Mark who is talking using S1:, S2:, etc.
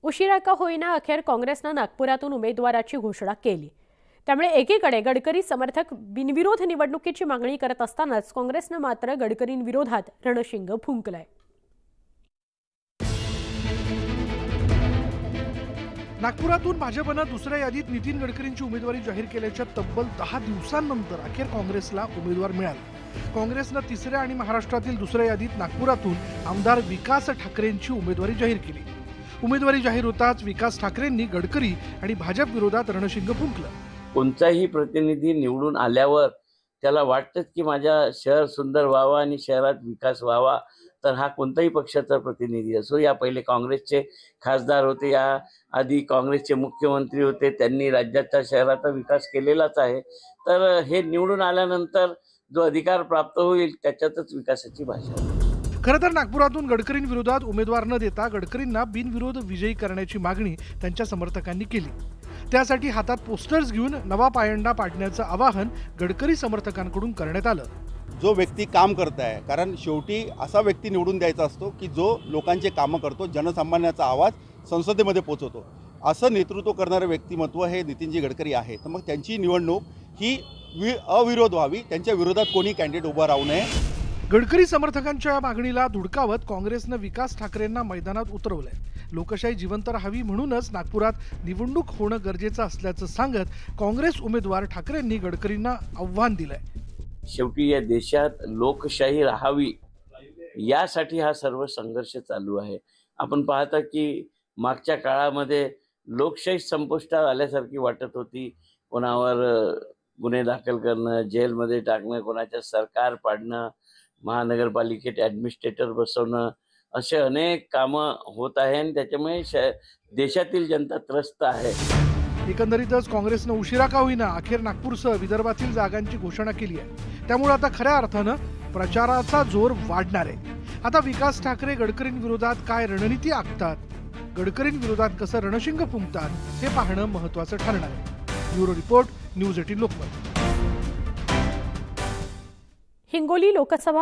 S1: उशिरा का होईना अखेर काँग्रेसने नागपुरातून उमेदवाराची घोषणा केली। त्यामुळे एकीकडे गडकरी समर्थक बिनविरोध निवडणुकीची मागणी करत असतानाच काँग्रेसने मात्र गडकरींविरोधात रणशिंग फुंकलंय।
S2: नागपुरातून भाजपने दुसऱ्या यादीत नितीन गडकरींची उमेदवारी जाहीर केल्याच्या तब्बल 10 दिवसांनंतर अखेर काँग्रेसला उमेदवार मिळाला। काँग्रेसने तिसऱ्या आणि महाराष्ट्रातील दुसऱ्या यादीत नागपुरातून आमदार विकास ठाकरेंची उमेदवारी जाहीर केली। उमेदवारी जाहीर होताच विकास ठाकरेंनी गडकरी आणि भाजप विरोधात रणशिंग फुंकलं।
S3: कोणताही प्रतिनिधी निवडून आल्यावर त्याला वाटतं की माझ्या शहर सुंदर व्हावा आणि शहरात विकास व्हावा, तर हा कोणताही पक्षाचा प्रतिनिधी असो, या पहिले काँग्रेसचे खासदार होते, या आधी काँग्रेसचे मुख्यमंत्री होते, त्यांनी राज्याचा शहराचा विकास केलेलाच आहे। तर हे निवडून आल्यानंतर जो अधिकार प्राप्त होईल त्याच्यातच विकासाची भाषा।
S2: खरं तर नागपुरातून गडकरींविरोधात उमेदवार न देता गडकरींना बिनविरोध विजयी करण्याची मागणी त्यांच्या समर्थकांनी केली। त्यासाठी हातात पोस्टर्स घेऊन नवा पायंडा पाडण्याचं आवाहन गडकरी समर्थकांकडून करण्यात आलं।
S4: जो व्यक्ती काम करत आहे, कारण शेवटी असा व्यक्ती निवडून द्यायचा असतो की जो लोकांचे कामं करतो, जनसामान्याचा आवाज संसदेमध्ये पोहोचवतो, असं नेतृत्व करणारे व्यक्तिमत्व हे नितीनजी गडकरी आहे। तर मग त्यांची निवडणूक ही अविरोध व्हावी, त्यांच्या विरोधात कोणी कॅन्डिडेट उभा राहू नये।
S2: गडकरी समर्थकांच्या मागणीला धुडकावत काँग्रेसने विकास ठाकरेंना मैदानात उतरवलंय। लोकशाही जिवंत राहावी म्हणूनच नागपुरात निवडणूक होणं गरजेचं असल्याचं सांगत काँग्रेस उमेदवार ठाकरेंनी गडकरींना आव्हान दिलंय।
S3: शेवटी या देशात लोकशाही राहावी यासाठी हा सर्व संघर्ष चालू आहे। आपण पाहता की मागच्या काळामध्ये लोकशाही संपुष्टात आल्यासारखी वाटत होती। कोणावर गुन्हे दाखल करणं, जेलमध्ये टाकणं, कोणाच्या सरकार पाडणं, महानगरपालिकेत ॲडमिनिस्ट्रेटर बसवणं, असे अनेक कामं होत आहे आणि त्याच्यामुळे देशातील जनता त्रस्त आहे।
S2: एकंदरीतच काँग्रेसने उशिरा का होईना अखेर नागपूरसह विदर्भातील जागांची घोषणा केली आहे। त्यामुळे आता खऱ्या अर्थानं प्रचाराचा जोर वाढणार आहे। आता विकास ठाकरे गडकरींविरोधात काय रणनीती आखतात, गडकरींविरोधात कसं रणशिंग फुंकतात हे पाहणं महत्त्वाचं ठरणार आहे। Bureau report, news 18 Lokmat.
S1: Hingoli Lok Sabha